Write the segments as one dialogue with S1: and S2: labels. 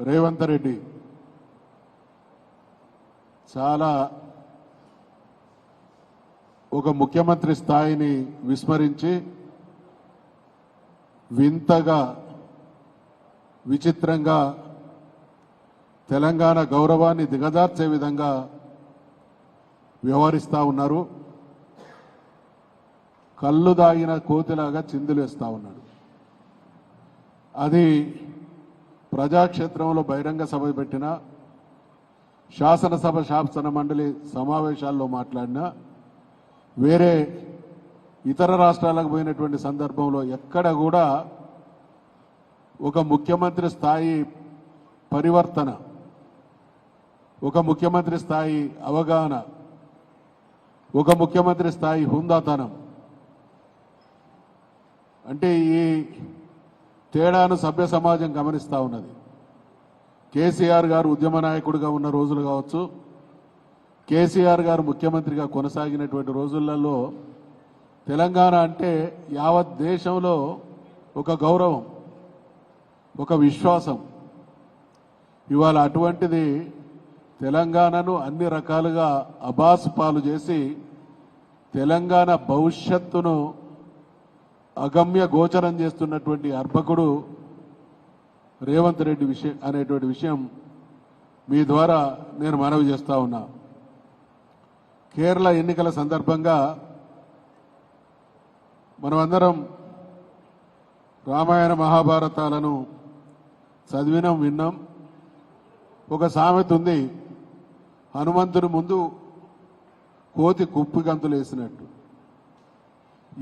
S1: రేవంత్ రెడ్డి చాలా ఒక ముఖ్యమంత్రి స్థాయిని విస్మరించి వింతగా విచిత్రంగా తెలంగాణ గౌరవాన్ని దిగజార్చే విధంగా వ్యవహరిస్తూ ఉన్నారు. కళ్ళు దాగిన కోతిలాగా చిందులేస్తూ ఉన్నాడు. అది ప్రజాక్షేత్రంలో బహిరంగ సభ పెట్టిన, శాసనసభ శాసన మండలి సమావేశాల్లో మాట్లాడినా, వేరే ఇతర రాష్ట్రాలకు పోయినటువంటి సందర్భంలో ఎక్కడ కూడా ఒక ముఖ్యమంత్రి స్థాయి పరివర్తన, ఒక ముఖ్యమంత్రి స్థాయి అవగాహన, ఒక ముఖ్యమంత్రి స్థాయి హుందాతనం అంటే ఈ తేడాను సభ్య సమాజం గమనిస్తూ ఉన్నది. కేసీఆర్ గారు ఉద్యమ నాయకుడిగా ఉన్న రోజులు కావచ్చు, కేసీఆర్ గారు ముఖ్యమంత్రిగా కొనసాగినటువంటి రోజులలో తెలంగాణ అంటే యావత్ దేశంలో ఒక గౌరవం, ఒక విశ్వాసం. ఇవాళ అటువంటిది తెలంగాణను అన్ని రకాలుగా అబాసుపాలు చేసి తెలంగాణ భవిష్యత్తును అగమ్య గోచరం చేస్తున్నటువంటి అర్భకుడు రేవంత్ రెడ్డి అనేటువంటి విషయం మీ ద్వారా నేను మనవి చేస్తా ఉన్నా. కేరళ ఎన్నికల సందర్భంగా మనమందరం రామాయణ మహాభారతాలను చదివినాం, విన్నాం. ఒక సామెత ఉంది, హనుమంతుని ముందు కోతి కుప్పి గంతులు వేసినట్టు.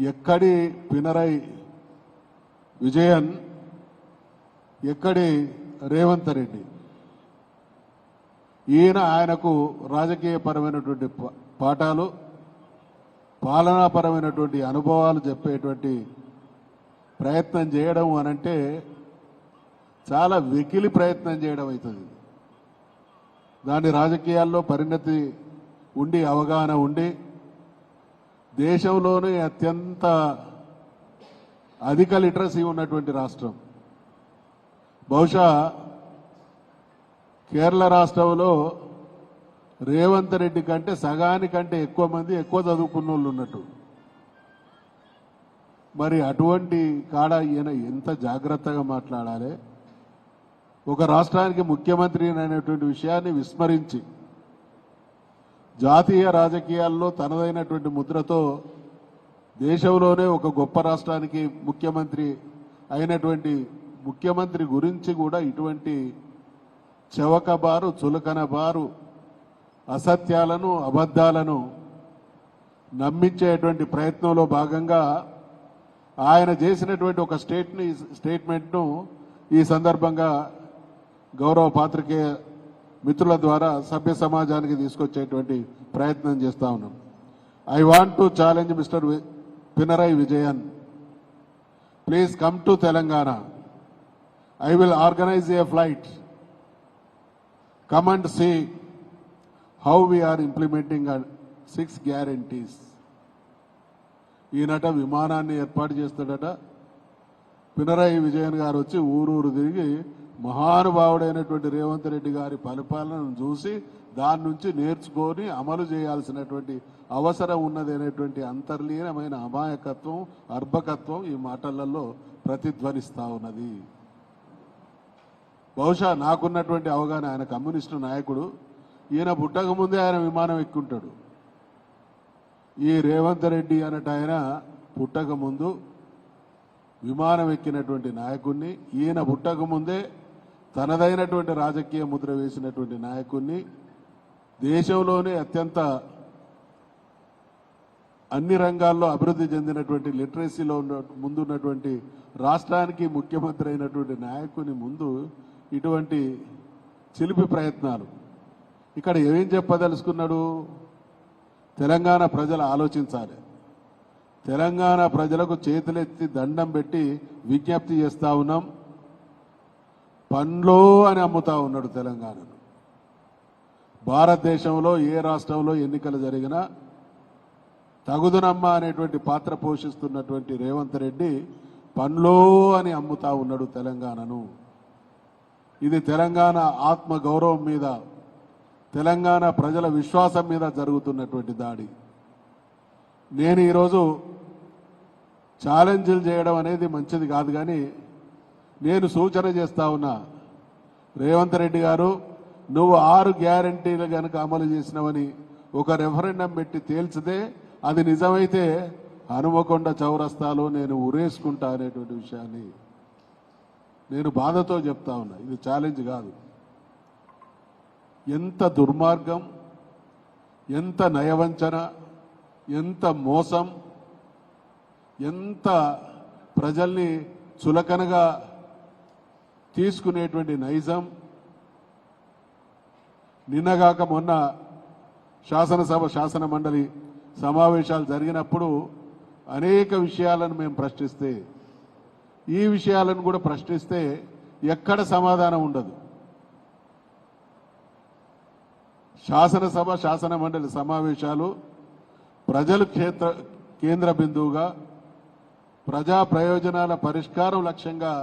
S1: ఎక్కడి పినరై విజయన్, ఎక్కడి రేవంత్ రెడ్డి. ఈయన ఆయనకు రాజకీయపరమైనటువంటి పాఠాలు, పాలనాపరమైనటువంటి అనుభవాలు చెప్పేటువంటి ప్రయత్నం చేయడం అనంటే చాలా వెకిలి ప్రయత్నం చేయడం అవుతుంది. దాని రాజకీయాల్లో పరిణతి ఉండి, అవగాహన ఉండి, దేశంలోనే అత్యంత అధిక లిటరసీ ఉన్నటువంటి రాష్ట్రం. బహుశా కేరళ రాష్ట్రంలో రేవంత్ రెడ్డి కంటే సగానికంటే ఎక్కువ మంది ఎక్కువ చదువుకున్న వాళ్ళు ఉన్నట్టు. మరి అటువంటి కాడ ఈయన ఎంత జాగ్రత్తగా మాట్లాడాలి. ఒక రాష్ట్రానికి ముఖ్యమంత్రి అనేటువంటి విషయాన్ని విస్మరించి జాతీయ రాజకీయాల్లో తనదైనటువంటి ముద్రతో దేశంలోనే ఒక గొప్ప రాష్ట్రానికి ముఖ్యమంత్రి అయినటువంటి ముఖ్యమంత్రి గురించి కూడా ఇటువంటి చవకబారు, చులకనబారు అసత్యాలను, అబద్ధాలను నమ్మించేటువంటి ప్రయత్నంలో భాగంగా ఆయన చేసినటువంటి ఒక స్టేట్మెంట్ను ఈ సందర్భంగా గౌరవ పాత్రికేయ మిత్రుల ద్వారా సభ్య సమాజానికి తీసుకొచ్చేటువంటి ప్రయత్నం చేస్తా ఉన్నాం. I want to challenge mister Pinarayi Vijayan, please come to Telangana. I will organize a flight. Come and see how we are implementing our 6 guarantees. ఈయనట విమానాన్ని ఏర్పాటు చేస్తాడట. పినరయి విజయన్ గారు వచ్చి ఊరూరు తిరిగి మహానుభావుడైనటువంటి రేవంత్ రెడ్డి గారి పరిపాలనను చూసి దాని నుంచి నేర్చుకొని అమలు చేయాల్సినటువంటి అవసరం ఉన్నదనేటువంటి అంతర్లీనమైన అమాయకత్వం, అర్భకత్వం ఈ మాటలలో ప్రతిధ్వనిస్తా ఉన్నది. బహుశా నాకున్నటువంటి అవగాహన, ఆయన కమ్యూనిస్టు నాయకుడు, ఈయన పుట్టక ముందే ఆయన విమానం ఎక్కుంటాడు. ఈ రేవంత్ రెడ్డి అన్నట్టు ఆయన పుట్టక ముందు విమానం ఎక్కినటువంటి నాయకుడిని, ఈయన పుట్టక ముందే తనదైనటువంటి రాజకీయ ముద్ర వేసినటువంటి నాయకుడిని, దేశంలోనే అత్యంత అన్ని రంగాల్లో అభివృద్ధి చెందినటువంటి లిటరసీలో ముందున్నటువంటి రాష్ట్రానికి ముఖ్యమంత్రి అయినటువంటి నాయకుని ముందు ఇటువంటి చిలిపి ప్రయత్నాలు. ఇక్కడ ఏం చెప్పదలుచుకున్నాడు? తెలంగాణ ప్రజలు ఆలోచించాలి. తెలంగాణ ప్రజలకు చేతులెత్తి దండం పెట్టి విజ్ఞప్తి చేస్తా ఉన్నాం. పండ్లో అని అమ్ముతా ఉన్నాడు తెలంగాణను. భారతదేశంలో ఏ రాష్ట్రంలో ఎన్నికలు జరిగినా తగుదునమ్మ అనేటువంటి పాత్ర పోషిస్తున్నటువంటి రేవంత్ రెడ్డి పండ్లో అని అమ్ముతా ఉన్నాడు తెలంగాణను. ఇది తెలంగాణ ఆత్మ గౌరవం మీద, తెలంగాణ ప్రజల విశ్వాసం మీద జరుగుతున్నటువంటి దాడి. నేను ఈరోజు ఛాలెంజ్లు చేయడం అనేది మంచిది కాదు, కానీ నేను సూచన చేస్తా ఉన్నా, రేవంత్ రెడ్డి గారు, నువ్వు 6 గ్యారంటీలు కనుక అమలు చేసినవని ఒక రెఫరెండం పెట్టి తేల్చితే అది నిజమైతే హనుమకొండ చౌరస్తాలో నేను ఉరేసుకుంటా అనేటువంటి విషయాన్ని నేను బాధతో చెప్తా ఉన్నా. ఇది ఛాలెంజ్ కాదు. ఎంత దుర్మార్గం, ఎంత నయవంచన, ఎంత మోసం, ఎంత ప్రజల్ని చులకనగా తీసుకునేటువంటి నైజం. నిన్నగాక మొన్న శాసనసభ శాసన మండలి సమావేశాలు జరిగినప్పుడు అనేక విషయాలను మేము ప్రశ్నిస్తే, ఈ విషయాలను కూడా ప్రశ్నిస్తే ఎక్కడ సమాధానం ఉండదు. శాసనసభ శాసన మండలి సమావేశాలు ప్రజలు కేంద్ర బిందువుగా, ప్రజా ప్రయోజనాల పరిష్కారం లక్ష్యంగా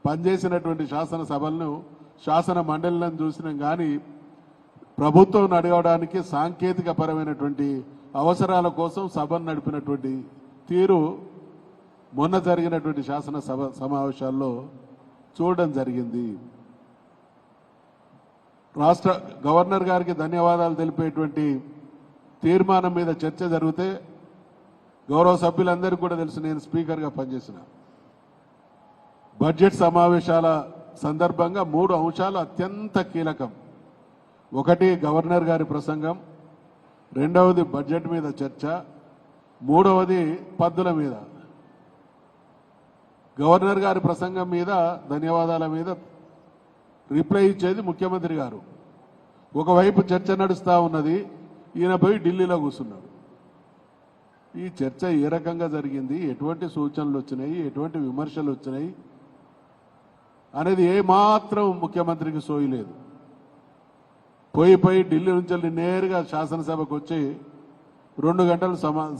S1: పనిచేసినటువంటి శాసనసభలను, శాసన మండలిలను చూసినాం. కానీ ప్రభుత్వం అడగడానికి సాంకేతిక పరమైనటువంటి అవసరాల కోసం సభను నడిపినటువంటి తీరు మొన్న జరిగినటువంటి శాసనసభ సమావేశాల్లో చూడడం జరిగింది. రాష్ట్ర గవర్నర్ గారికి ధన్యవాదాలు తెలిపేటువంటి తీర్మానం మీద చర్చ జరిగితే గౌరవ సభ్యులందరికీ కూడా తెలుసు, నేను స్పీకర్గా పనిచేసిన. బడ్జెట్ సమావేశాల సందర్భంగా 3 అంశాలు అత్యంత కీలకం. ఒకటి గవర్నర్ గారి ప్రసంగం, రెండవది బడ్జెట్ మీద చర్చ, మూడవది పద్దుల మీద. గవర్నర్ గారి ప్రసంగం మీద, ధన్యవాదాల మీద రిప్లై ఇచ్చేది ముఖ్యమంత్రి గారు. ఒకవైపు చర్చ నడుస్తూ ఉన్నది, ఈయన పోయి ఢిల్లీలో కూర్చున్నాడు. ఈ చర్చ ఏ రకంగా జరిగింది, ఎటువంటి సూచనలు వచ్చినాయి, ఎటువంటి విమర్శలు వచ్చినాయి అనేది ఏమాత్రం ముఖ్యమంత్రికి సోయలేదు. పోయి ఢిల్లీ నుంచి నేరుగా శాసనసభకు వచ్చి 2 గంటలు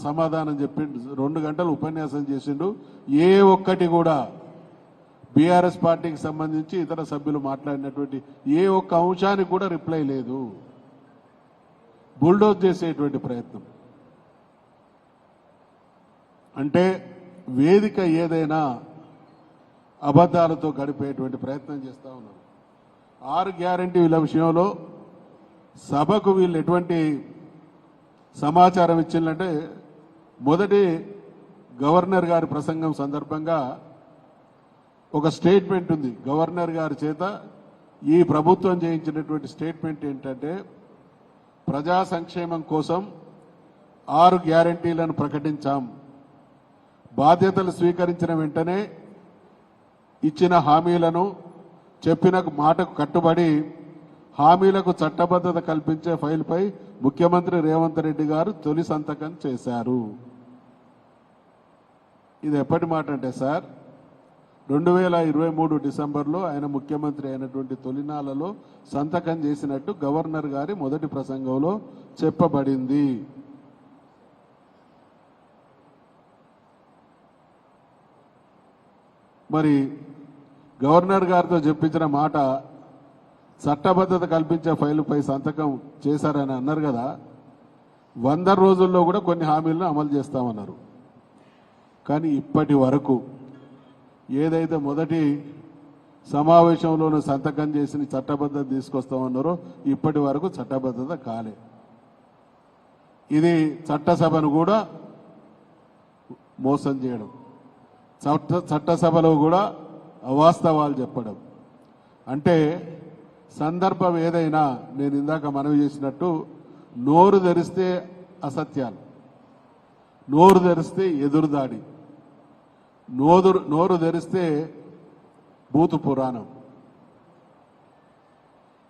S1: సమాధానం చెప్పిండు, 2 గంటలు ఉపన్యాసం చేసిండు. ఏ ఒక్కటి కూడా బీఆర్ఎస్ పార్టీకి సంబంధించి ఇతర సభ్యులు మాట్లాడినటువంటి ఏ ఒక్క అంశానికి కూడా రిప్లై లేదు. బుల్డోజ్ చేసేటువంటి ప్రయత్నం. అంటే వేదిక ఏదైనా అబద్ధాలతో గడిపేటువంటి ప్రయత్నం చేస్తూ ఉన్నారు. 6 గ్యారంటీల విషయంలో సభకు వీళ్ళు ఎటువంటి సమాచారం ఇచ్చిందంటే, మొదటి గవర్నర్ గారి ప్రసంగం సందర్భంగా ఒక స్టేట్మెంట్ ఉంది గవర్నర్ గారి చేత. ఈ ప్రభుత్వం చేయించినటువంటి స్టేట్మెంట్ ఏంటంటే, ప్రజా సంక్షేమం కోసం 6 గ్యారంటీలను ప్రకటించాం. బాధ్యతలు స్వీకరించిన వెంటనే ఇచ్చిన హామీలను, చెప్పిన మాటకు కట్టుబడి హామీలకు చట్టబద్ధత కల్పించే ఫైల్పై ముఖ్యమంత్రి రేవంత్ రెడ్డి గారు తొలి సంతకం చేశారు. ఇది ఎప్పటి మాట అంటే సార్, 2023 డిసెంబర్లో ఆయన ముఖ్యమంత్రి అయినటువంటి తొలినాళ్లలో సంతకం చేసినట్టు గవర్నర్ గారి మొదటి ప్రసంగంలో చెప్పబడింది. మరి గవర్నర్ గారితో చెప్పించిన మాట చట్టబద్ధత కల్పించే ఫైలుపై సంతకం చేశారని అన్నారు కదా. 100 రోజుల్లో కూడా కొన్ని హామీలను అమలు చేస్తామన్నారు. కానీ ఇప్పటి వరకు ఏదైతే మొదటి సమావేశంలోనూ సంతకం చేసి చట్టబద్ధత తీసుకొస్తామన్నారో ఇప్పటి వరకు చట్టబద్ధత కాలే. ఇది చట్టసభను కూడా మోసం చేయడం, చట్టసభలో కూడా అవాస్తవాలు చెప్పడం. అంటే సందర్భం ఏదైనా, నేను ఇందాక మనవి చేసినట్టు, నోరు తెరిస్తే అసత్యాలు, నోరు తెరిస్తే ఎదురుదాడి, నోరు తెరిస్తే భూతు పురాణం.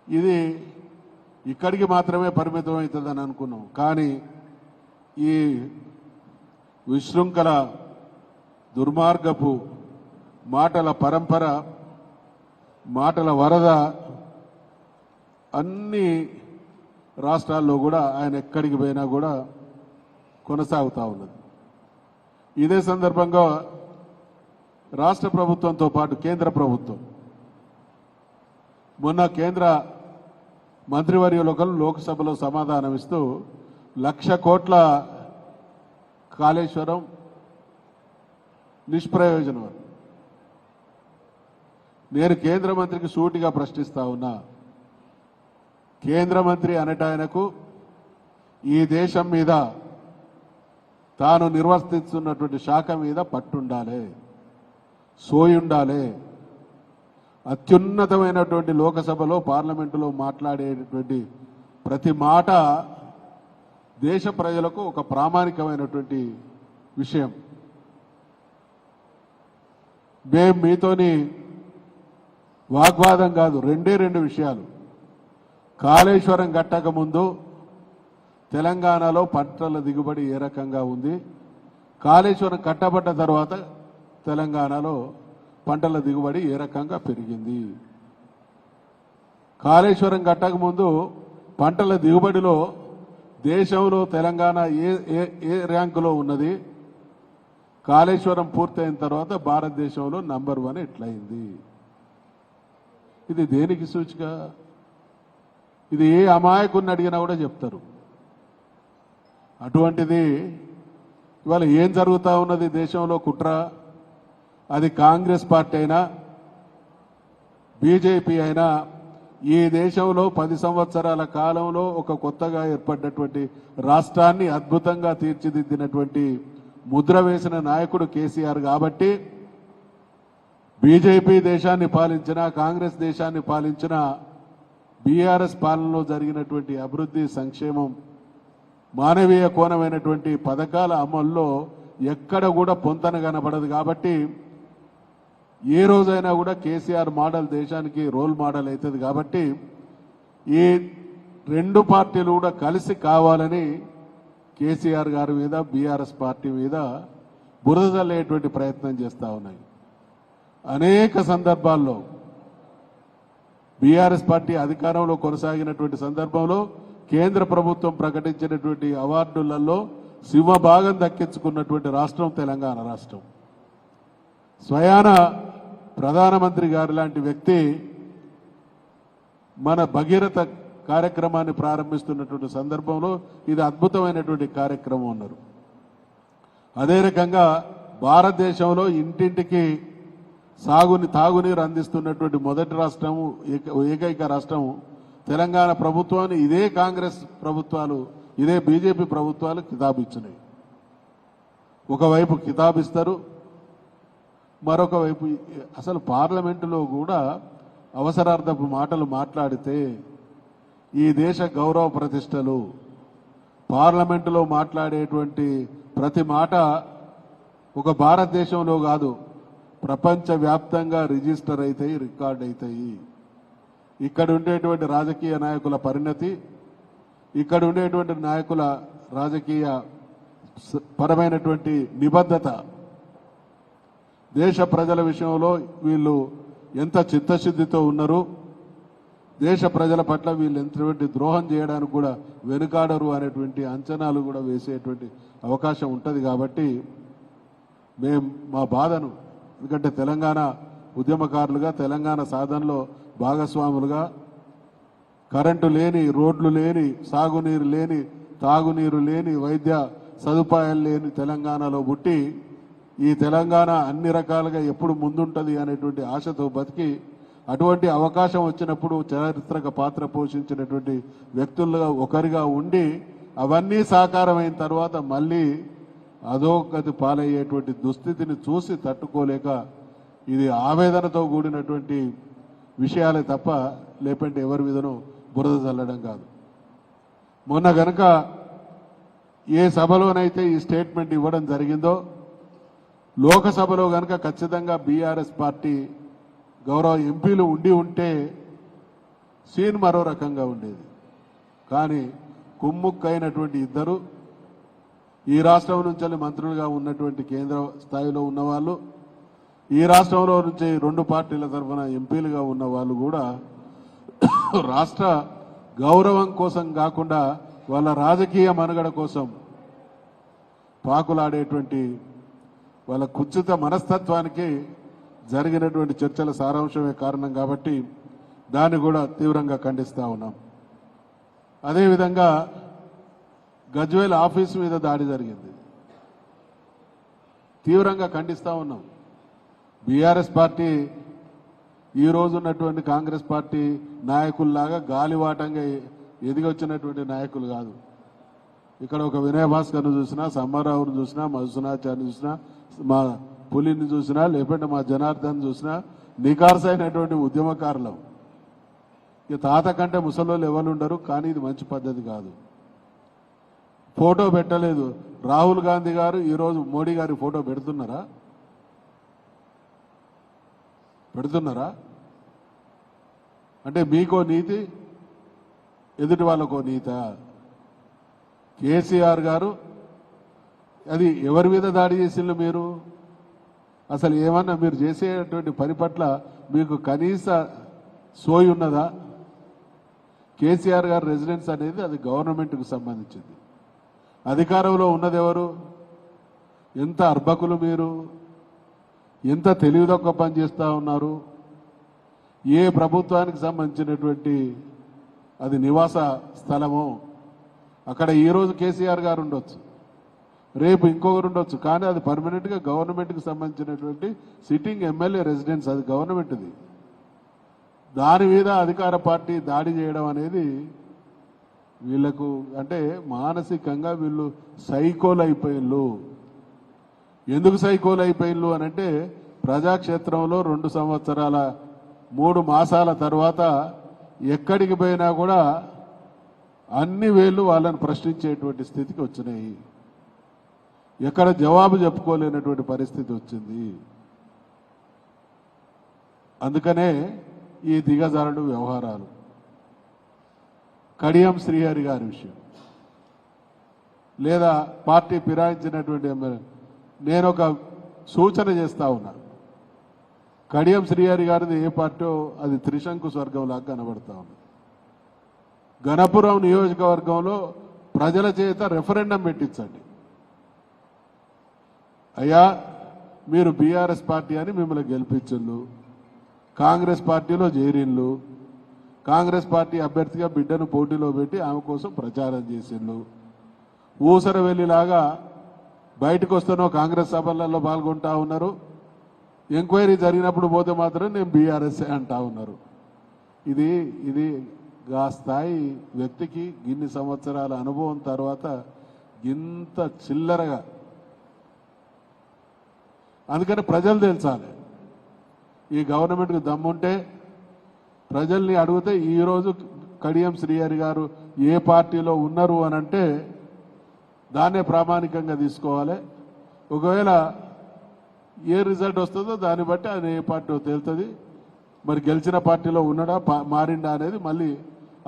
S1: ఇది ఇక్కడికి మాత్రమే పరిమితం అవుతుందని అనుకున్నాం. కానీ ఈ విశృంఖల దుర్మార్గపు మాటల పరంపర, మాటల వరద అన్ని రాష్ట్రాల్లో కూడా ఆయన ఎక్కడికి పోయినా కూడా కొనసాగుతూ ఉన్నది. ఇదే సందర్భంగా రాష్ట్ర ప్రభుత్వంతో పాటు కేంద్ర ప్రభుత్వం మొన్న కేంద్ర మంత్రివర్యులు ఒకరు లోక్సభలో సమాధానమిస్తూ 1,00,000 కోట్ల కాళేశ్వరం నిష్ప్రయోజనం. నేను కేంద్ర మంత్రికి సూటిగా ప్రశ్నిస్తా ఉన్నా, కేంద్ర మంత్రి అనటాయనకు ఈ దేశం మీద తాను నిర్వర్తిస్తున్నటువంటి శాఖ మీద పట్టుండాలి, సోయుండాలి. అత్యున్నతమైనటువంటి లోకసభలో పార్లమెంటులో మాట్లాడేటువంటి ప్రతి మాట దేశ ప్రజలకు ఒక ప్రామాణికమైనటువంటి విషయం. మేము మీతోని వాగ్వాదం కాదు, రెండు విషయాలు. కాళేశ్వరం కట్టక ముందు తెలంగాణలో పంటల దిగుబడి ఏ రకంగా ఉంది, కాళేశ్వరం కట్టబడ్డ తర్వాత తెలంగాణలో పంటల దిగుబడి ఏ రకంగా పెరిగింది. కాళేశ్వరం కట్టక ముందు పంటల దిగుబడిలో దేశంలో తెలంగాణ ఏ ర్యాంకులో ఉన్నది, కాళేశ్వరం పూర్తయిన తర్వాత భారతదేశంలో నంబర్ 1 ఎట్లయింది. ఇది దేనికి సూచిక? ఇది ఏ అమాయకుడిని అడిగినా కూడా చెప్తారు. అటువంటిది ఇవాళ ఏం జరుగుతూ ఉన్నది దేశంలో కుట్ర? అది కాంగ్రెస్ పార్టీ అయినా బీజేపీ అయినా ఈ దేశంలో 10 సంవత్సరాల కాలంలో ఒక కొత్తగా ఏర్పడినటువంటి రాష్ట్రాన్ని అద్భుతంగా తీర్చిదిద్దినటువంటి ముద్ర వేసిన నాయకుడు కేసీఆర్. కాబట్టి బీజేపీ దేశాన్ని పాలించిన, కాంగ్రెస్ దేశాన్ని పాలించిన, బీఆర్ఎస్ పాలనలో జరిగినటువంటి అభివృద్ధి, సంక్షేమం, మానవీయ కోణమైనటువంటి పథకాల అమల్లో ఎక్కడ కూడా పొంతన కనబడదు. కాబట్టి ఏ రోజైనా కూడా కేసీఆర్ మోడల్ దేశానికి రోల్ మోడల్ అవుతుంది. కాబట్టి ఈ రెండు పార్టీలు కూడా కలిసి కావాలని కేసీఆర్ గారి మీద, బీఆర్ఎస్ పార్టీ మీద బురద జల్లేటువంటి ప్రయత్నం చేస్తూ ఉన్నాయి. అనేక సందర్భాల్లో బీఆర్ఎస్ పార్టీ అధికారంలో కొనసాగినటువంటి సందర్భంలో కేంద్ర ప్రభుత్వం ప్రకటించినటువంటి అవార్డులలో సింహభాగం దక్కించుకున్నటువంటి రాష్ట్రం తెలంగాణ రాష్ట్రం. స్వయాన ప్రధానమంత్రి గారు లాంటి వ్యక్తి మన భగీరథ కార్యక్రమాన్ని ప్రారంభిస్తున్నటువంటి సందర్భంలో ఇది అద్భుతమైనటువంటి కార్యక్రమం అన్నారు. అదే రకంగా భారతదేశంలో ఇంటింటికి తాగునీరు అందిస్తున్నటువంటి మొదటి రాష్ట్రము, ఏకైక రాష్ట్రము తెలంగాణ ప్రభుత్వాన్ని ఇదే కాంగ్రెస్ ప్రభుత్వాలు, ఇదే బీజేపీ ప్రభుత్వాలు కితాబిచ్చినాయి. ఒకవైపు కితాబిస్తారు, మరొక వైపు అసలు పార్లమెంటులో కూడా అవసరార్థపు మాటలు మాట్లాడితే ఈ దేశ గౌరవ ప్రతిష్టలు, పార్లమెంటులో మాట్లాడేటువంటి ప్రతి మాట ఒక భారతదేశంలో కాదు ప్రపంచవ్యాప్తంగా రిజిస్టర్ అవుతాయి, రికార్డ్ అవుతాయి. ఇక్కడ ఉండేటువంటి రాజకీయ నాయకుల పరిణతి, ఇక్కడ ఉండేటువంటి నాయకుల రాజకీయ పరమైనటువంటి నిబద్ధత, దేశ ప్రజల విషయంలో వీళ్ళు ఎంత చిత్తశుద్ధితో ఉన్నారు, దేశ ప్రజల పట్ల వీళ్ళు ఎంతటువంటి ద్రోహం చేయడానికి కూడా వెనుకాడరు అనేటువంటి అంచనాలు కూడా వేసేటువంటి అవకాశం ఉంటుంది. కాబట్టి మేము మా బాధను, ఎందుకంటే తెలంగాణ ఉద్యమకారులుగా, తెలంగాణ సాధనలో భాగస్వాములుగా, కరెంటు లేని, రోడ్లు లేని, సాగునీరు లేని, తాగునీరు లేని, వైద్య సదుపాయాలు లేని తెలంగాణలో పుట్టి ఈ తెలంగాణ అన్ని రకాలుగా ఎప్పుడు ముందుంటుంది అనేటువంటి ఆశతో బతికి అటువంటి అవకాశం వచ్చినప్పుడు చారిత్రక పాత్ర పోషించినటువంటి వ్యక్తులుగా ఒకరిగా ఉండి అవన్నీ సాకారమైన తర్వాత మళ్ళీ అధోగతి పాలయ్యేటువంటి దుస్థితిని చూసి తట్టుకోలేక ఇది ఆవేదనతో కూడినటువంటి విషయాలే తప్ప లేకుంటే ఎవరి మీదనూ బురద చల్లడం కాదు. మొన్న గనక ఏ సభలోనైతే ఈ స్టేట్మెంట్ ఇవ్వడం జరిగిందో లోకసభలో గనక ఖచ్చితంగా బీఆర్ఎస్ పార్టీ గౌరవ ఎంపీలు ఉంటే సీన్ మరో రకంగా ఉండేది. కానీ కుమ్ముక్కైనటువంటి ఇద్దరు ఈ రాష్ట్రం నుంచి మంత్రులుగా ఉన్నటువంటి కేంద్ర స్థాయిలో ఉన్నవాళ్ళు, ఈ రాష్ట్రంలో నుంచి 2 పార్టీల తరఫున ఎంపీలుగా ఉన్న వాళ్ళు కూడా రాష్ట్ర గౌరవం కోసం కాకుండా వాళ్ళ రాజకీయ మనుగడ కోసం పాకులాడేటువంటి వాళ్ళ కుచిత మనస్తత్వానికి జరిగినటువంటి చర్చల సారాంశమే కారణం. కాబట్టి దాన్ని కూడా తీవ్రంగా ఖండిస్తూ ఉన్నాం. అదేవిధంగా గజ్వేల్ ఆఫీసు మీద దాడి జరిగింది, తీవ్రంగా ఖండిస్తూ ఉన్నాం. బీఆర్ఎస్ పార్టీ ఈ రోజు ఉన్నటువంటి కాంగ్రెస్ పార్టీ నాయకుల్లాగా గాలివాటంగా ఎదిగొచ్చినటువంటి నాయకులు కాదు. ఇక్కడ ఒక వినయ భాస్కర్ను చూసినా, సమ్మారావును చూసినా, మధుసూనాచార్యని చూసినా, మా పులిని చూసినా, లేకపోతే మా జనార్దన్ చూసినా నికార్సైనటువంటి ఉద్యమకారులం. ఇక తాత కంటే ముసలోళ్ళు ఎవరు ఉండరు, కానీ ఇది మంచి పద్ధతి కాదు. ఫోటో పెట్టలేదు. రాహుల్ గాంధీ గారు ఈరోజు మోడీ గారి ఫోటో పెడుతున్నారా? అంటే మీకో నీతి, ఎదుటి వాళ్ళకో నీత. కేసీఆర్ గారు అది ఎవరి మీద దాడి చేసిండ్రు మీరు? అసలు ఏమన్నా మీరు చేసేటువంటి పని పట్ల మీకు కనీస సోయి ఉన్నదా? కేసీఆర్ గారు రెసిడెన్స్ అనేది అది గవర్నమెంట్కు సంబంధించింది. అధికారంలో ఉన్నది ఎవరు? ఎంత అర్భకులు మీరు, ఎంత తెలివి తక్కువ పని చేస్తూ ఉన్నారు. ఏ ప్రభుత్వానికి సంబంధించినటువంటి అది నివాస స్థలమో అక్కడ ఈరోజు కేసీఆర్ గారు ఉండొచ్చు, రేపు ఇంకొకరు ఉండొచ్చు, కానీ అది పర్మనెంట్గా గవర్నమెంట్కి సంబంధించినటువంటి సిట్టింగ్ ఎమ్మెల్యే రెసిడెన్స్, అది గవర్నమెంట్ది. దాని మీద అధికార పార్టీ దాడి చేయడం అనేది వీళ్లకు అంటే మానసికంగా వీళ్ళు సైకోలు అయిపోయిళ్ళు. ఎందుకు సైకోలు అయిపోయిళ్ళు అని అంటే ప్రజాక్షేత్రంలో 2 సంవత్సరాల 3 మాసాల తర్వాత ఎక్కడికి పోయినా కూడా అన్ని వేళ్ళు వాళ్ళని ప్రశ్నించేటువంటి స్థితికి వచ్చినాయి. ఎక్కడ జవాబు చెప్పుకోలేనటువంటి పరిస్థితి వచ్చింది. అందుకనే ఈ దిగజారుడు వ్యవహారాలు. కడియం శ్రీహరి గారి విషయం లేదా పార్టీ ఫిరాయించినటువంటి ఎమ్మెల్యే, నేను ఒక సూచన చేస్తా ఉన్నా. కడియం శ్రీహరి గారిది ఏ పార్టీ అది త్రిశంకు స్వర్గంలాగా కనబడతా ఉంది. గణపురం నియోజకవర్గంలో ప్రజల చేత రెఫరెండం పెట్టించండి. అయ్యా మీరు బీఆర్ఎస్ పార్టీ అని మిమ్మల్ని గెలిపించు, కాంగ్రెస్ పార్టీలో చేరిన్లు, కాంగ్రెస్ పార్టీ అభ్యర్థిగా బిడ్డను పోటీలో పెట్టి ఆమె కోసం ప్రచారం చేసిండ్రు. ఊసర వెళ్ళిలాగా బయటకు వస్తున్న కాంగ్రెస్ సభలలో పాల్గొంటా ఉన్నారు. ఎంక్వైరీ జరిగినప్పుడు పోతే మాత్రం నేను బీఆర్ఎస్ అంటా ఉన్నారు. ఇది ఆ స్థాయి వ్యక్తికి ఇన్ని సంవత్సరాల అనుభవం తర్వాత ఇంత చిల్లరగా. అందుకని ప్రజలు తెలుసాలి. ఈ గవర్నమెంట్కి దమ్ముంటే ప్రజల్ని అడిగితే ఈరోజు కడియం శ్రీహరి గారు ఏ పార్టీలో ఉన్నారు అని అంటే దాన్నే ప్రామాణికంగా తీసుకోవాలి. ఒకవేళ ఏ రిజల్ట్ వస్తుందో దాన్ని బట్టి ఆయన ఏ పార్టీ తేలుతుంది. మరి గెలిచిన పార్టీలో ఉన్నాడా మారిండా అనేది మళ్ళీ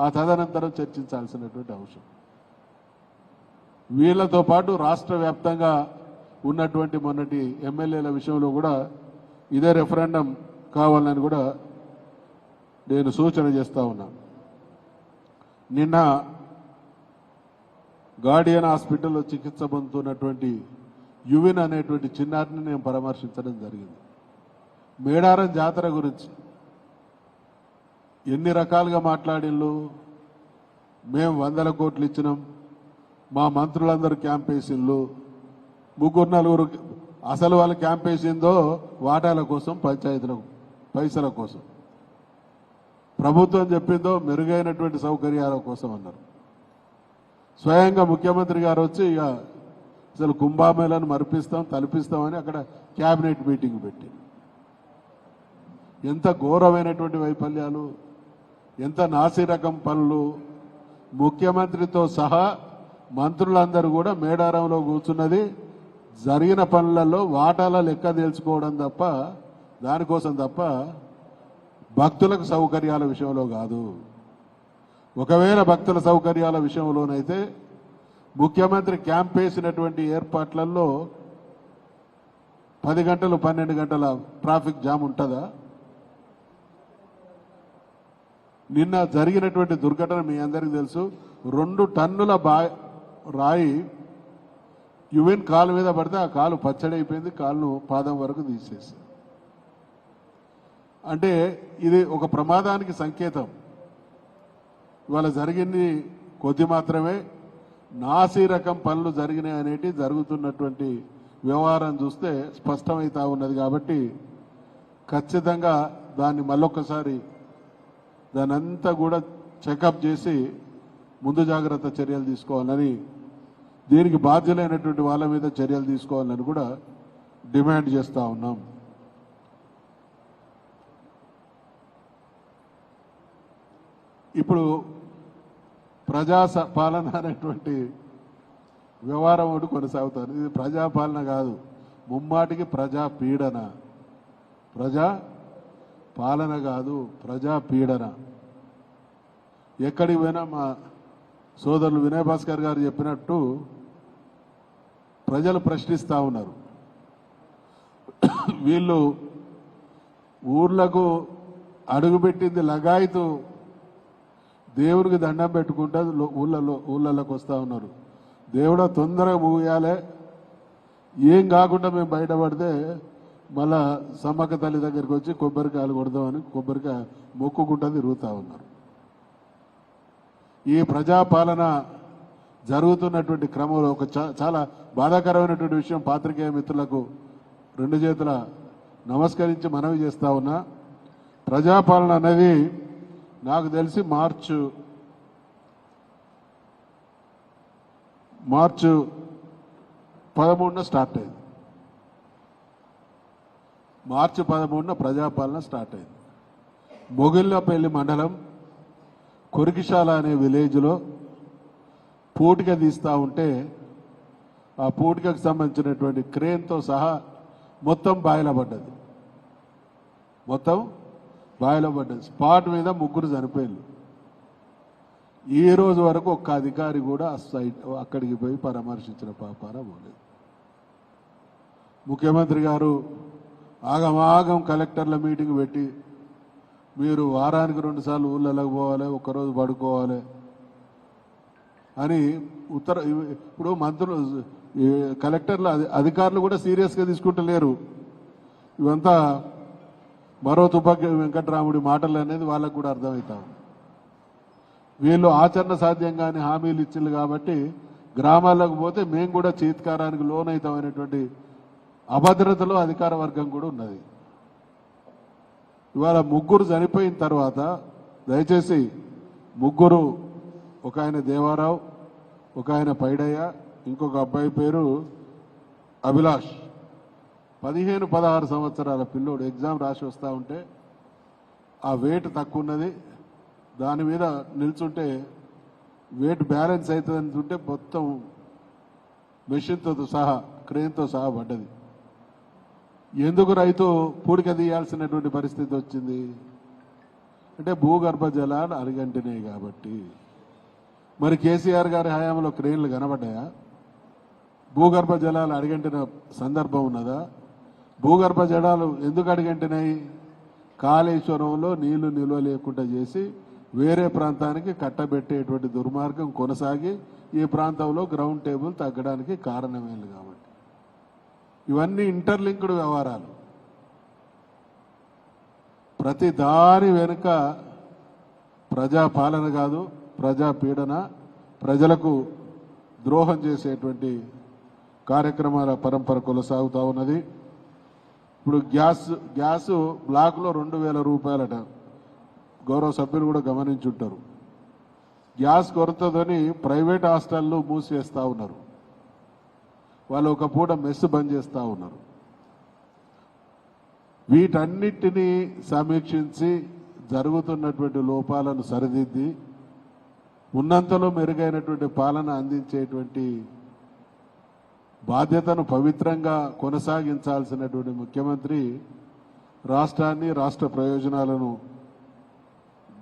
S1: ఆ తదనంతరం చర్చించాల్సినటువంటి అవసరం. వీళ్లతో పాటు రాష్ట్ర వ్యాప్తంగా ఉన్నటువంటి మొన్నటి ఎమ్మెల్యేల విషయంలో కూడా ఇదే రెఫరెండం కావాలని కూడా నేను సూచన చేస్తా ఉన్నాను. నిన్న గార్డియన్ హాస్పిటల్లో చికిత్స పొందుతున్నటువంటి యువిన్ అనేటువంటి చిన్నారిని నేను పరామర్శించడం జరిగింది. మేడారం జాతర గురించి ఎన్ని రకాలుగా మాట్లాడిళ్ళు. మేము 100 కోట్లు ఇచ్చినాం, మా మంత్రులందరూ క్యాంప్ వేసిండ్లు, 3-4 అసలు వాళ్ళు క్యాంప్ వేసిందో వాటాల కోసం, పంచాయతీల పైసల కోసం. ప్రభుత్వం చెప్పిందో మెరుగైనటువంటి సౌకర్యాల కోసం అన్నారు. స్వయంగా ముఖ్యమంత్రి గారు వచ్చి ఇక అసలు కుంభమేళాను మరిపిస్తాం, తలపిస్తామని అక్కడ క్యాబినెట్ మీటింగ్ పెట్టి. ఎంత ఘోరమైనటువంటి వైఫల్యాలు, ఎంత నాసిరకం పనులు. ముఖ్యమంత్రితో సహా మంత్రులందరూ కూడా మేడారంలో కూర్చున్నది జరిగిన పనులలో వాటాల లెక్క తెలుసుకోవడం తప్ప, దానికోసం తప్ప భక్తులకు సౌకర్యాల విషయంలో కాదు. ఒకవేళ భక్తుల సౌకర్యాల విషయంలోనైతే ముఖ్యమంత్రి క్యాంప్ వేసినటువంటి ఏర్పాట్లలో 10 గంటలు 12 గంటల ట్రాఫిక్ జామ్ ఉంటుందా? నిన్న జరిగినటువంటి దుర్ఘటన మీ అందరికీ తెలుసు. 2 టన్నుల రాయి యువెన్ కాలు మీద పడితే ఆ కాలు పచ్చడైపోయింది, కాలును పాదం వరకు తీసేసి. అంటే ఇది ఒక ప్రమాదానికి సంకేతం. ఇవాళ జరిగింది కొద్ది మాత్రమే, నాసి రకం పనులు జరిగినాయి అనేటి జరుగుతున్నటువంటి వ్యవహారం చూస్తే స్పష్టమవుతా ఉన్నది. కాబట్టి ఖచ్చితంగా దాన్ని మళ్ళొక్కసారి దాని అంతా కూడా చెకప్ చేసి ముందు జాగ్రత్త చర్యలు తీసుకోవాలని, దీనికి బాధ్యులైనటువంటి వాళ్ళ మీద చర్యలు తీసుకోవాలని కూడా డిమాండ్ చేస్తూ ఉన్నాం. ఇప్పుడు ప్రజా పాలన అనేటువంటి వ్యవహారం ఒకటి కొనసాగుతారు. ఇది ప్రజాపాలన కాదు, ముమ్మాటికి ప్రజా పీడన. ప్రజా పాలన కాదు, ప్రజా పీడన. ఎక్కడికి పోయినా మా సోదరులు వినయ్ భాస్కర్ గారు చెప్పినట్టు ప్రజలు ప్రశ్నిస్తూ ఉన్నారు. వీళ్ళు ఊర్లకు అడుగుపెట్టింది లగాయితూ దేవుడికి దండం పెట్టుకుంటా ఊళ్ళలోకి వస్తూ ఉన్నారు. దేవుడా తొందరగా ముగియాలే, ఏం కాకుండా మేము బయటపడితే మళ్ళా సమ్మక్క తల్లి దగ్గరికి వచ్చి కొబ్బరికాయలు కొడదామని కొబ్బరికాయ మొక్కుకుంటా తిరుగుతూ ఉన్నారు. ఈ ప్రజాపాలన జరుగుతున్నటువంటి క్రమంలో ఒక చాలా బాధాకరమైనటువంటి విషయం పాత్రికేయ మిత్రులకు రెండు చేతుల నమస్కరించి మనవి చేస్తా ఉన్నా. ప్రజాపాలన అనేది నాకు తెలిసి మార్చి 13న స్టార్ట్ అయింది. మార్చి 13న ప్రజాపాలన స్టార్ట్ అయింది. మొగిళ్ళపల్లి మండలం కొరికిశాల అనే విలేజ్లో పూటిక తీస్తూ ఉంటే ఆ పూటికకు సంబంధించినటువంటి క్రేన్తో సహా మొత్తం బాయిలో పడ్డది. మొత్తం బాయిలో పడ్డది. స్పాట్ మీద 3 చనిపోయారు. ఈ రోజు వరకు ఒక్క అధికారి కూడా అక్కడికి పోయి పరామర్శించిన పాపాన పోలేదు. ముఖ్యమంత్రి గారు ఆగమాగం కలెక్టర్ల మీటింగ్ పెట్టి మీరు వారానికి 2 సార్లు ఊళ్ళలోకి పోవాలి, ఒక్కరోజు పడుకోవాలి అని ఇప్పుడు మంత్రులు కలెక్టర్లు అధికారులు కూడా సీరియస్గా తీసుకుంటలేరు. ఇవంతా మరో తుపాకి వెంకట్రాముడి మాటలు అనేది వాళ్ళకు కూడా అర్థమవుతాం. వీళ్ళు ఆచరణ సాధ్యంగానే హామీలు ఇచ్చింది కాబట్టి గ్రామాలకు పోతే మేము కూడా చీత్కారానికి లోనవుతామనేటువంటి అభద్రతలో అధికార వర్గం కూడా ఉన్నది. ఇవాళ 3 చనిపోయిన తర్వాత దయచేసి 3, ఒక ఆయన దేవారావు, ఒక ఆయన పైడయ్య, ఇంకొక అబ్బాయి పేరు అభిలాష్, 15-16 సంవత్సరాల పిల్లోడు ఎగ్జామ్ రాసి వస్తూ ఉంటే ఆ వెయిట్ తక్కువ ఉన్నది, దాని మీద నిల్చుంటే వెయిట్ బ్యాలెన్స్ అవుతుంది అనుకుంటే మొత్తం మెషిన్తో సహా క్రేన్తో సహా పడ్డది. ఎందుకు రైతు పూడిక తీయాల్సినటువంటి పరిస్థితి వచ్చింది అంటే భూగర్భ జలాలు అరిగంటినాయి కాబట్టి. మరి కేసీఆర్ గారి హయాంలో క్రేన్లు కనబడ్డాయా? భూగర్భ జలాలు అడిగంటిన సందర్భం ఉన్నదా? భూగర్భ జలాలు ఎందుకు అడిగంటినాయి? కాళేశ్వరంలో నీళ్లు నిల్వ లేకుండా చేసి వేరే ప్రాంతానికి కట్టబెట్టేటువంటి దుర్మార్గం కొనసాగి ఈ ప్రాంతంలో గ్రౌండ్ టేబుల్ తగ్గడానికి కారణమేంది. కాబట్టి ఇవన్నీ ఇంటర్లింక్డ్ వ్యవహారాలు. ప్రతి దాని వెనుక ప్రజాపాలన కాదు, ప్రజా పీడన, ప్రజలకు ద్రోహం చేసేటువంటి కార్యక్రమాల పరంపర కొనసాగుతూ ఉన్నది. ఇప్పుడు గ్యాస్ బ్లాక్లో 2,000 రూపాయలట. గౌరవ సభ్యులు కూడా గమనించుంటారు. గ్యాస్ కొరతదని ప్రైవేట్ హాస్టళ్ళు మూసివేస్తూ ఉన్నారు. వాళ్ళు ఒక పూట మెస్ బంద్ చేస్తూ ఉన్నారు. వీటన్నిటినీ సమీక్షించి జరుగుతున్నటువంటి లోపాలను సరిదిద్ది ఉన్నంతలో మెరుగైనటువంటి పాలన అందించేటువంటి బాధ్యతను పవిత్రంగా కొనసాగించాల్సినటువంటి ముఖ్యమంత్రి రాష్ట్రాన్ని, రాష్ట్ర ప్రయోజనాలను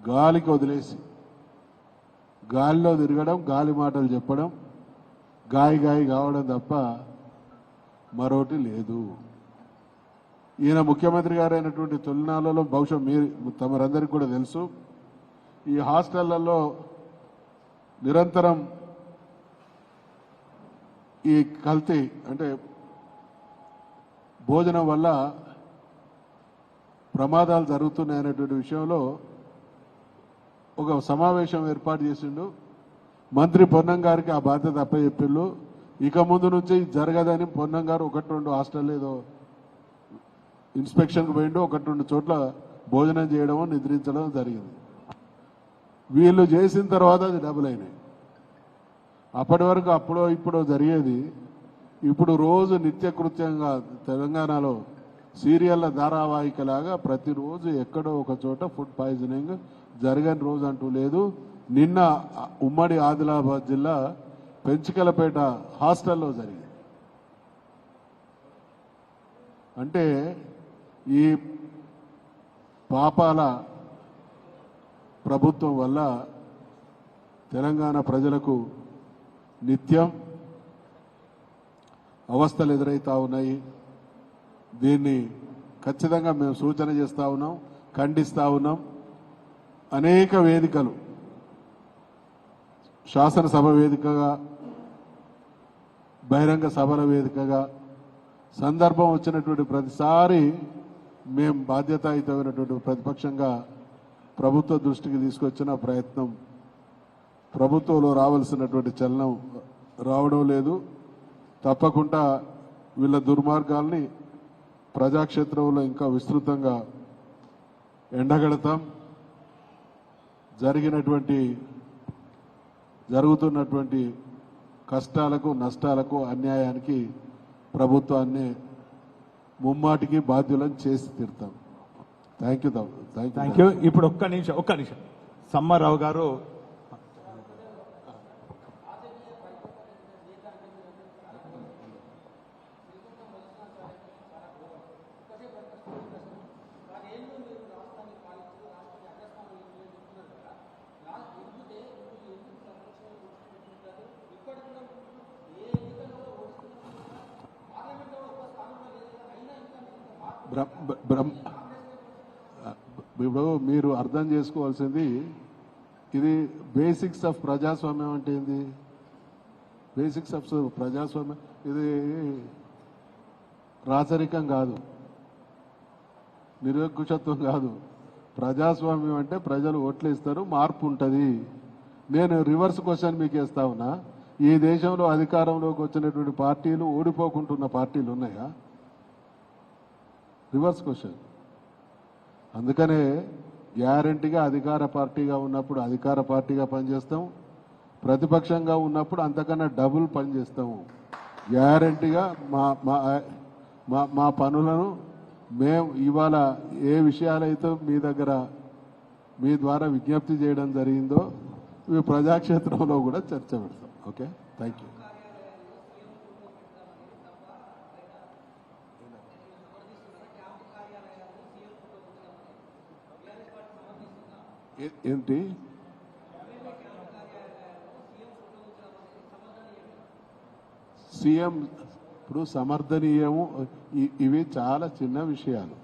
S1: గాలికి వదిలేసి గాలిలో తిరగడం, గాలి మాటలు చెప్పడం, గాయి కావడం తప్ప మరోటి లేదు. ఈయన ముఖ్యమంత్రి గారైనటువంటి తొలినాళ్ళలో బహుశా మీరు తమరందరికీ కూడా తెలుసు, ఈ హాస్టళ్లలో నిరంతరం ఈ కల్తీ అంటే భోజనం వల్ల ప్రమాదాలు జరుగుతున్నాయనేటువంటి విషయంలో ఒక సమావేశం ఏర్పాటు చేసిండు. మంత్రి పొన్నం గారికి ఆ బాధ్యత అప్పచెప్పిళ్ళు. ఇక ముందు నుంచి జరగదని పొన్నం గారు 1-2 హాస్టల్ ఏదో ఇన్స్పెక్షన్కి పోయిండు, 1-2 చోట్ల భోజనం చేయడం నిద్రించడం జరిగింది. వీళ్ళు చేసిన తర్వాత అది డబుల్ అయినాయి. అప్పటి వరకు అప్పుడో ఇప్పుడో జరిగేది ఇప్పుడు రోజు నిత్యకృత్యంగా తెలంగాణలో సీరియళ్ల ధారావాహికలాగా ప్రతిరోజు ఎక్కడో ఒక చోట ఫుడ్ పాయిజనింగ్ జరగని రోజు అంటూ లేదు. నిన్న ఉమ్మడి ఆదిలాబాద్ జిల్లా పెంచికలపేట హాస్టల్లో జరిగింది. అంటే ఈ పాపాల ప్రభుత్వం వల్ల తెలంగాణ ప్రజలకు నిత్యం అవస్థలు ఎదురవుతా ఉన్నాయి. దీన్ని ఖచ్చితంగా మేము సూచన చేస్తూ ఉన్నాం, ఖండిస్తూ ఉన్నాం. అనేక వేదికలు, శాసనసభ వేదికగా, బహిరంగ సభల వేదికగా సందర్భం వచ్చినటువంటి ప్రతిసారి మేము బాధ్యతాయుతమైనటువంటి ప్రతిపక్షంగా ప్రభుత్వ దృష్టికి తీసుకొచ్చిన ప్రయత్నం, ప్రభుత్వంలో రావాల్సినటువంటి చలనం రావడం లేదు. తప్పకుండా వీళ్ళ దుర్మార్గాల్ని ప్రజాక్షేత్రంలో ఇంకా విస్తృతంగా ఎండగడతాం. జరుగుతున్నటువంటి కష్టాలకు, నష్టాలకు, అన్యాయానికి ప్రభుత్వాన్ని ముమ్మాటికి బాధ్యులను చేసి తీరుతాం. Thank you.
S2: ఇప్పుడు ఒక్క నిమిషం సమ్మారావు గారు.
S1: ఇప్పుడు మీరు అర్థం చేసుకోవాల్సింది, ఇది బేసిక్స్ ఆఫ్ ప్రజాస్వామ్యం అంటే ఏంది? బేసిక్స్ ఆఫ్ ప్రజాస్వామ్యం ఇది రాచరికం కాదు, నిరంకుశత్వం కాదు. ప్రజాస్వామ్యం అంటే ప్రజలు ఓట్లు ఇస్తారు, మార్పు ఉంటుంది. నేను రివర్స్ క్వశ్చన్ మీకు వేస్తా ఉన్నా, ఈ దేశంలో అధికారంలోకి వచ్చినటువంటి పార్టీలు ఓడిపోకుంటున్న పార్టీలు ఉన్నాయా? Reverse question. అందుకనే గ్యారంటీగా అధికార పార్టీగా ఉన్నప్పుడు అధికార పార్టీగా పనిచేస్తాం, ప్రతిపక్షంగా ఉన్నప్పుడు అంతకన్నా డబుల్ పనిచేస్తాము. గ్యారంటీగా మా పనులను మేము ఇవాళ ఏ విషయాలైతే మీ ద్వారా విజ్ఞప్తి చేయడం జరిగిందో ఇవి ప్రజాక్షేత్రంలో కూడా చర్చ పెడతాం. Okay, thank you. ఏంటి సీఎం ఇప్పుడు సమర్థనీయము, ఇవి చాలా చిన్న విషయాలు.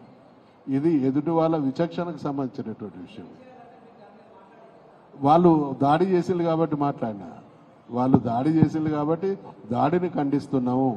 S1: ఇది ఎదుటి వాళ్ళ విచక్షణకు సంబంధించినటువంటి విషయం. వాళ్ళు దాడి చేసింది కాబట్టి మాట్లాడినా, వాళ్ళు దాడి చేసింది కాబట్టి దాడిని ఖండిస్తున్నాము.